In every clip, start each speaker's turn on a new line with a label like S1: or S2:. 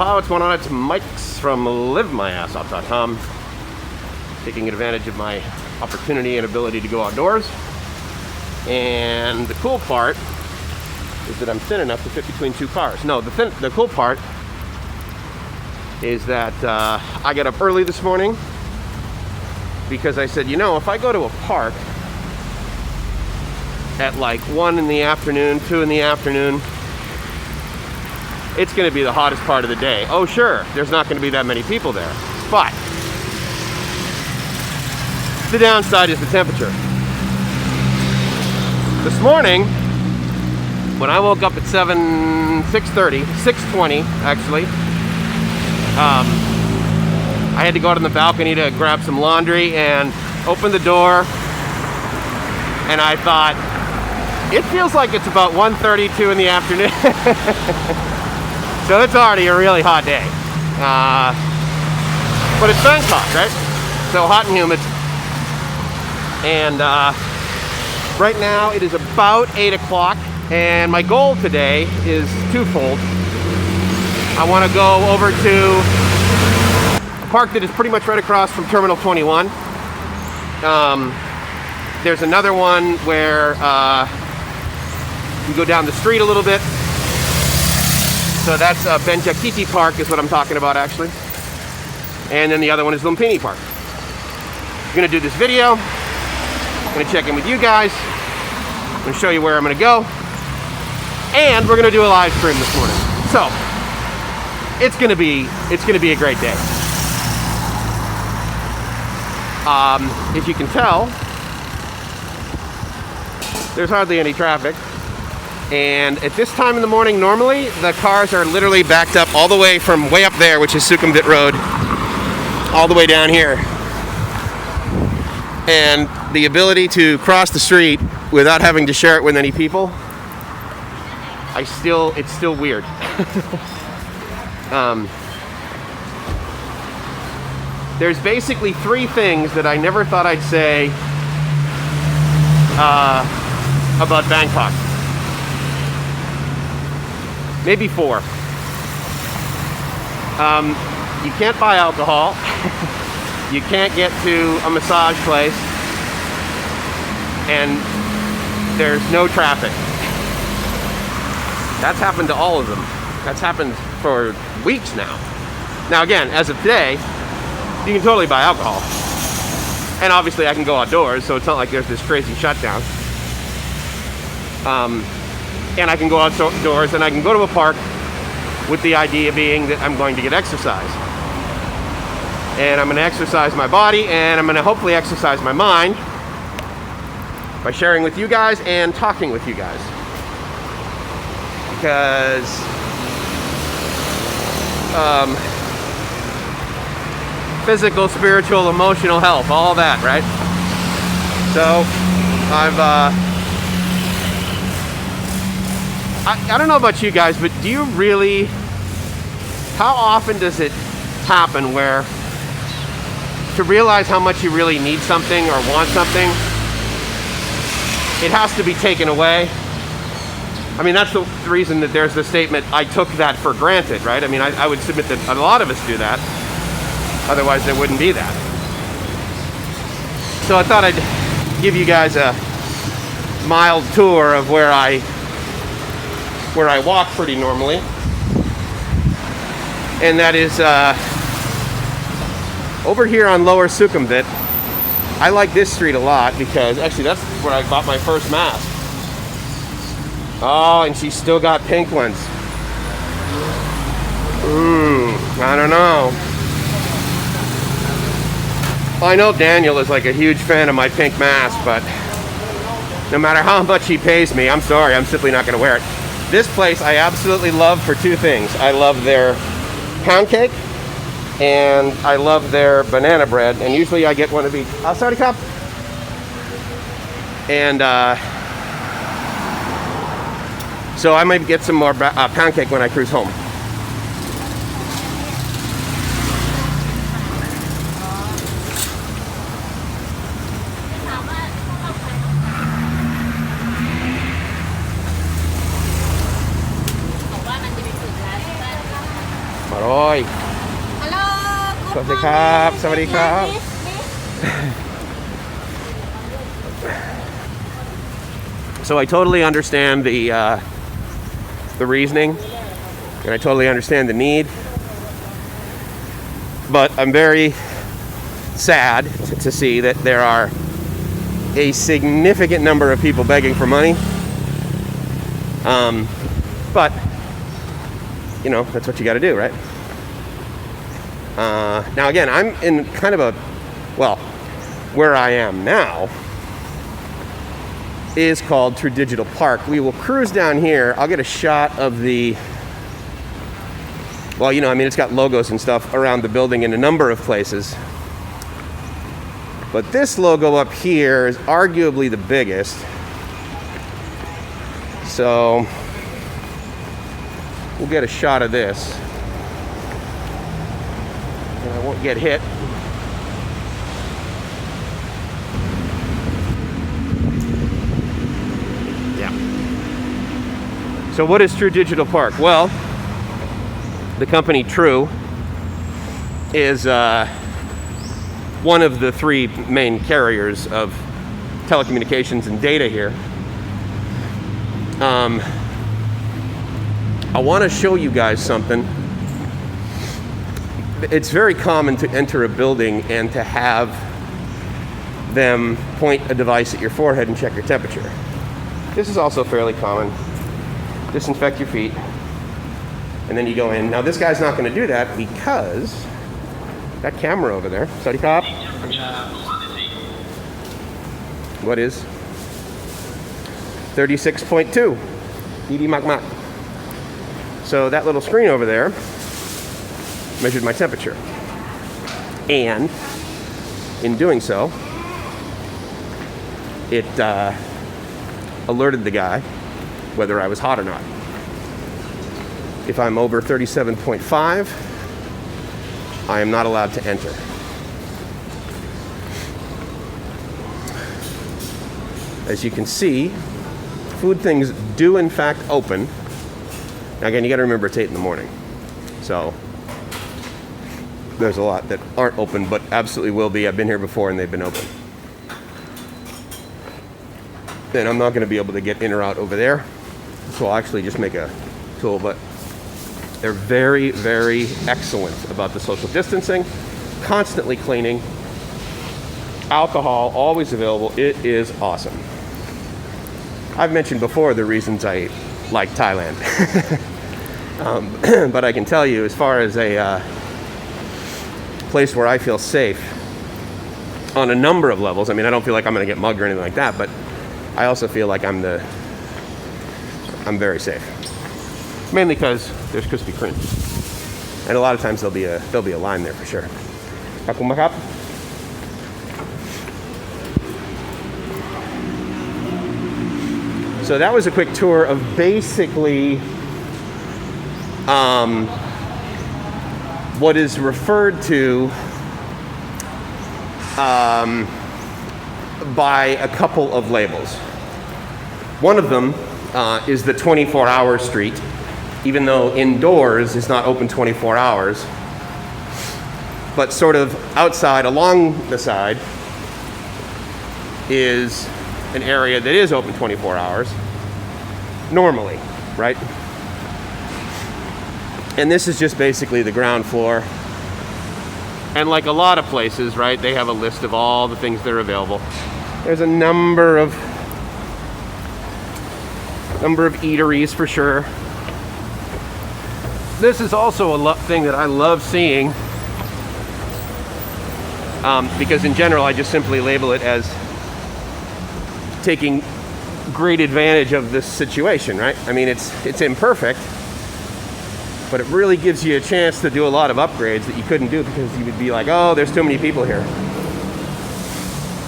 S1: aloha, what's going on? It's Mike's from LiveMyAssOff.com, taking advantage of my opportunity and ability to go outdoors. And the cool part is that I'm thin enough to fit between two cars. No, the cool part is that I got up early this morning because I said, you know, if I go to a park at like 1 in the afternoon, 2 in the afternoon, it's going to be the hottest part of the day. Oh, sure, there's not going to be that many people there. But the downside is the temperature. This morning, when I woke up at 6:20 actually, I had to go out on the balcony to grab some laundry and open the door, and I thought, it feels like it's about 1:32 in the afternoon. So it's already a really hot day. But it's Bangkok, right? So hot and humid. And right now it is about 8 o'clock, and my goal today is twofold. I want to go over to a park that is pretty much right across from Terminal 21. There's another one where you go down the street a little bit. So that's Benjakiti Park is what I'm talking about, actually. And then the other one is Lumpini Park. I'm going to do this video. I'm going to check in with you guys. I'm going to show you where I'm going to go. And we're going to do a live stream this morning. So it's going to be a great day. If you can tell, there's hardly any traffic. And at this time in the morning, normally the cars are literally backed up all the way from way up there, which is Sukhumvit Road, all the way down here. And the ability to cross the street without having to share it with any people, it's still weird. There's basically 3 things that I never thought I'd say about Bangkok. Maybe 4. You can't buy alcohol. You can't get to a massage place. And there's no traffic. That's happened to all of them. That's happened for weeks now. Now again, as of today, you can totally buy alcohol. And obviously I can go outdoors, so it's not like there's this crazy shutdown. And I can go outdoors and I can go to a park with the idea being that I'm going to get exercise. And I'm going to exercise my body, and I'm going to hopefully exercise my mind by sharing with you guys and talking with you guys. Because physical, spiritual, emotional health, all that, right? So I don't know about you guys, but do you really, how often does it happen where to realize how much you really need something or want something, it has to be taken away? I mean, that's the reason that there's the statement, I took that for granted, right? I mean, I would submit that a lot of us do that. Otherwise, there wouldn't be that. So I thought I'd give you guys a mild tour of where I walk pretty normally. And that is over here on Lower Sukhumvit. I like this street a lot because actually that's where I bought my first mask. Oh, and she's still got pink ones. I don't know. I know Daniel is like a huge fan of my pink mask, but no matter how much he pays me, I'm sorry, I'm simply not going to wear it. This place I absolutely love for 2 things. I love their pound cake, and I love their banana bread, and usually I get one of each. Sorry, Cop. And so I might get some more pound cake when I cruise home. Sawadee-kap, sawadee-kap. So I totally understand the reasoning, and I totally understand the need, but I'm very sad to see that there are a significant number of people begging for money. But you know, that's what you got to do, right? Now again, I'm in kind of a, well, where I am now is called True Digital Park. We will cruise down here. I'll get a shot of the, well, you know, I mean, it's got logos and stuff around the building in a number of places. But this logo up here is arguably the biggest. So we'll get a shot of this. And I won't get hit. Yeah. So what is True Digital Park? Well, the company True is one of the three main carriers of telecommunications and data here. I want to show you guys something. It's very common to enter a building and to have them point a device at your forehead and check your temperature. This is also fairly common. Disinfect your feet, and then you go in. Now this guy's not going to do that because that camera over there, Sawadee Kap. What is 36.2 dB Mach Mach. So that little screen over there measured my temperature, and in doing so, it alerted the guy whether I was hot or not. If I'm over 37.5, I am not allowed to enter. As you can see, food things do in fact open. Now again, you got to remember it's 8 in the morning, so there's a lot that aren't open, but absolutely will be. I've been here before and they've been open. Then I'm not going to be able to get in or out over there, so I'll actually just make a tool. But they're very, very excellent about the social distancing, constantly cleaning, alcohol always available. It is awesome. I've mentioned before the reasons I like Thailand, but I can tell you, as far as a place where I feel safe on a number of levels. I mean, I don't feel like I'm going to get mugged or anything like that, but I also feel like I'm very safe. Mainly because there's Krispy Kreme, and a lot of times there'll be a line there for sure. Kakumakap. So that was a quick tour of basically what is referred to by a couple of labels. One of them is the 24-hour street, even though indoors is not open 24 hours, but sort of outside along the side is an area that is open 24 hours normally, right? And this is just basically the ground floor. And like a lot of places, right, they have a list of all the things that are available. There's a number of eateries for sure. This is also a thing that I love seeing, because in general I just simply label it as taking great advantage of this situation, right? I mean, it's imperfect, but it really gives you a chance to do a lot of upgrades that you couldn't do because you would be like, oh, there's too many people here.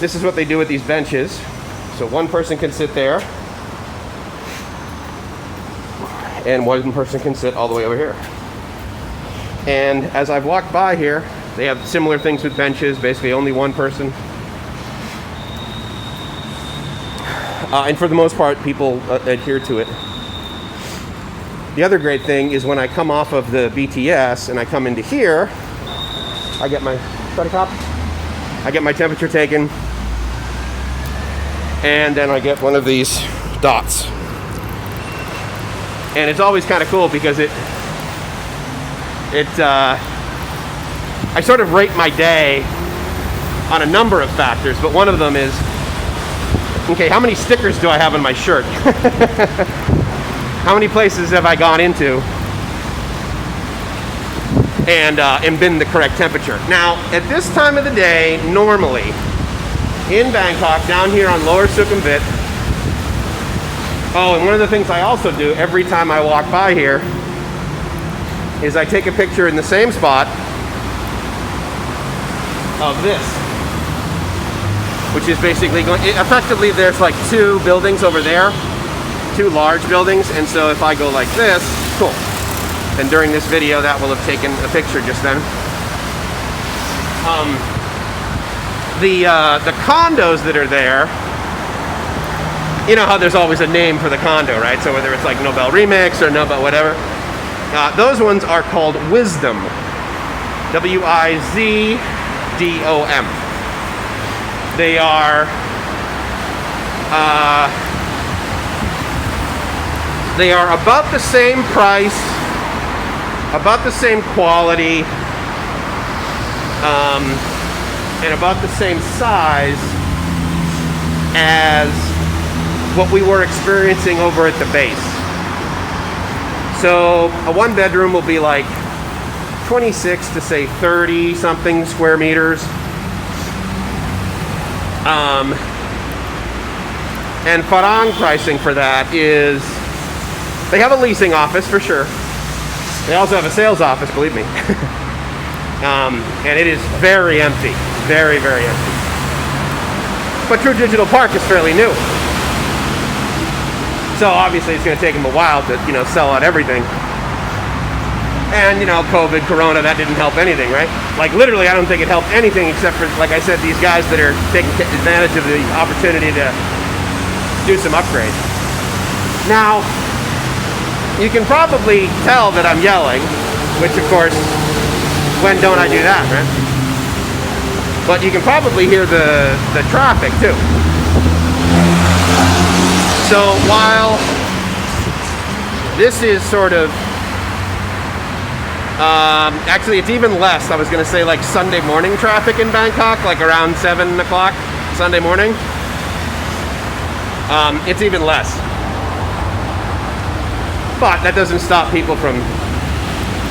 S1: This is what they do with these benches. So one person can sit there, and one person can sit all the way over here. And as I've walked by here, they have similar things with benches, basically only one person. And for the most part, people adhere to it. The other great thing is when I come off of the BTS and I come into here, I get my temperature taken, and then I get one of these dots. And it's always kind of cool because I sort of rate my day on a number of factors, but one of them is, okay, how many stickers do I have on my shirt? How many places have I gone into and been the correct temperature? Now, at this time of the day, normally, in Bangkok, down here on Lower Sukhumvit, oh, and one of the things I also do every time I walk by here is I take a picture in the same spot of this, which is basically effectively there's like two buildings over there, two large buildings, and so if I go like this, cool. And during this video, that will have taken a picture just then. The condos that are there, you know how there's always a name for the condo, right? So whether it's like Nobel Remix or Nobel whatever, those ones are called Wisdom, W-I-Z-D-O-M. They are about the same price, about the same quality, and about the same size as what we were experiencing over at the base. So a one bedroom will be like 26 to say 30 something square meters. And Farang pricing for that is, they have a leasing office for sure. They also have a sales office, believe me. And it is very empty, very, very empty. But True Digital Park is fairly new. So obviously it's going to take them a while to, sell out everything. And, COVID, Corona, that didn't help anything, right? Like literally, I don't think it helped anything except for, like I said, these guys that are taking advantage of the opportunity to do some upgrades. Now, you can probably tell that I'm yelling, which of course, when don't I do that, right? But you can probably hear the traffic too. So while this is sort of, actually it's even less, I was going to say like Sunday morning traffic in Bangkok, like around 7 o'clock Sunday morning. It's even less. But that doesn't stop people from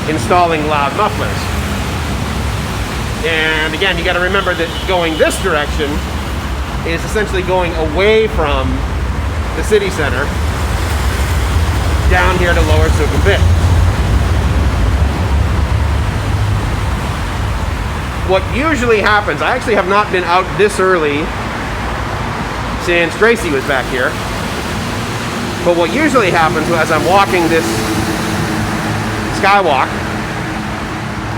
S1: installing loud mufflers. And again, you got to remember that going this direction is essentially going away from the city center down here to Lower Sukhumvit. What usually happens, I actually have not been out this early since Tracy was back here. But what usually happens as I'm walking this skywalk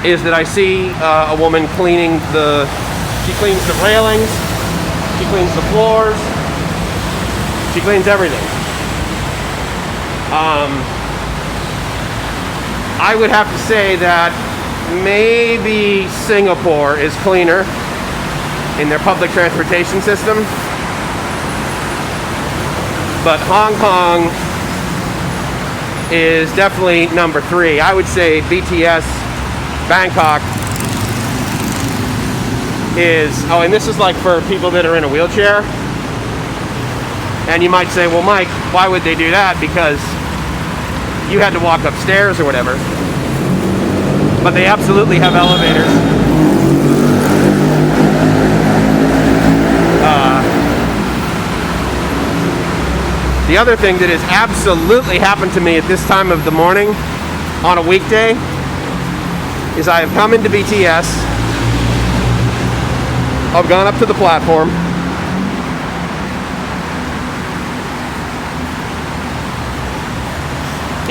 S1: is that I see a woman cleaning she cleans the railings, she cleans the floors, she cleans everything. I would have to say that maybe Singapore is cleaner in their public transportation system. But Hong Kong is definitely number 3. I would say BTS, Bangkok is, and this is like for people that are in a wheelchair. And you might say, well, Mike, why would they do that? Because you had to walk upstairs or whatever. But they absolutely have elevators. The other thing that has absolutely happened to me at this time of the morning on a weekday is I have come into BTS, I've gone up to the platform,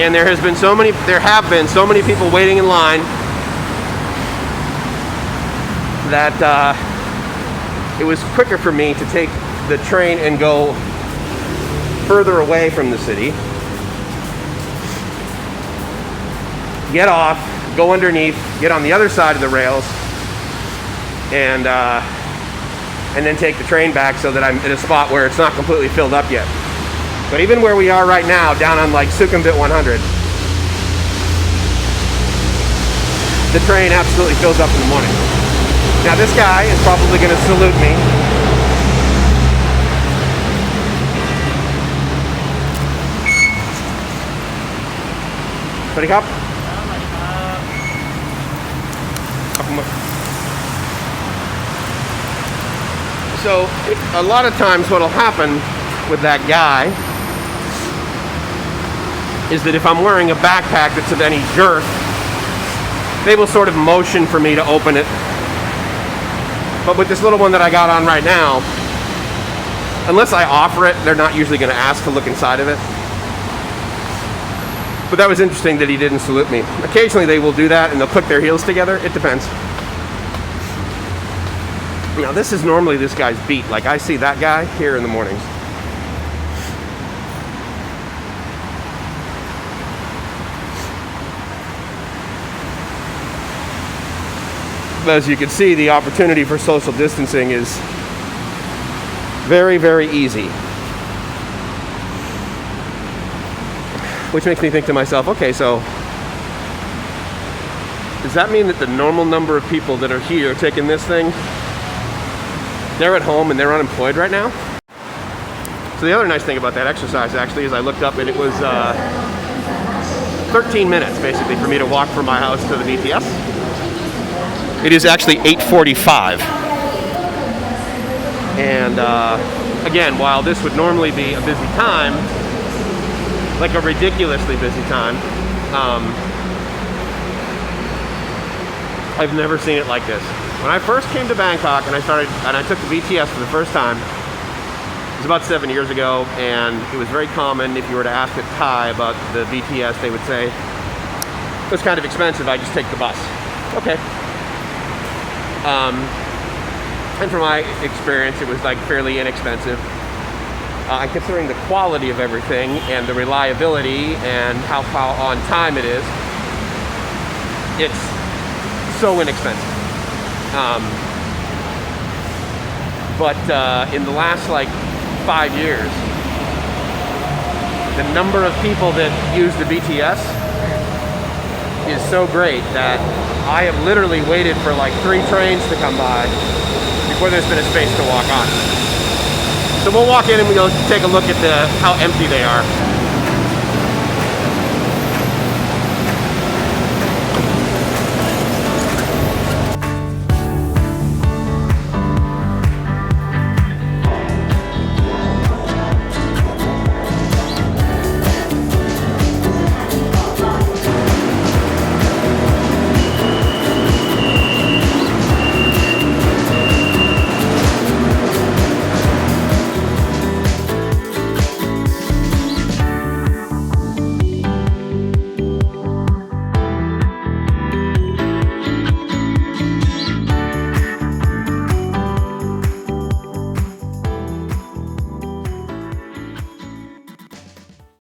S1: and there have been so many people waiting in line that it was quicker for me to take the train and go further away from the city, get off, go underneath, get on the other side of the rails, and then take the train back so that I'm in a spot where it's not completely filled up yet. But even where we are right now, down on like Sukhumvit 100, the train absolutely fills up in the morning. Now this guy is probably going to salute me. Buddy cop? So a lot of times what'll happen with that guy is that if I'm wearing a backpack that's of any girth, they will sort of motion for me to open it. But with this little one that I got on right now, unless I offer it, they're not usually going to ask to look inside of it. But that was interesting that he didn't salute me. Occasionally they will do that and they'll click their heels together. It depends. Now this is normally this guy's beat. Like I see that guy here in the mornings. As you can see, the opportunity for social distancing is very, very easy. Which makes me think to myself, okay, so does that mean that the normal number of people that are here taking this thing, they're at home and they're unemployed right now? So the other nice thing about that exercise actually is I looked up and it was 13 minutes basically for me to walk from my house to the BTS. It is actually 8:45. And again, while this would normally be a busy time, like a ridiculously busy time, I've never seen it like this. When I first came to Bangkok and I took the BTS for the first time, it was about 7 years ago, and it was very common if you were to ask a Thai about the BTS, they would say, it was kind of expensive, I just take the bus. Okay. And from my experience, it was like fairly inexpensive. And considering the quality of everything and the reliability and how on time it is, it's so inexpensive. But in the last like 5 years, the number of people that use the BTS is so great that I have literally waited for like 3 trains to come by before there's been a space to walk on. So we'll walk in and we'll take a look at how empty they are.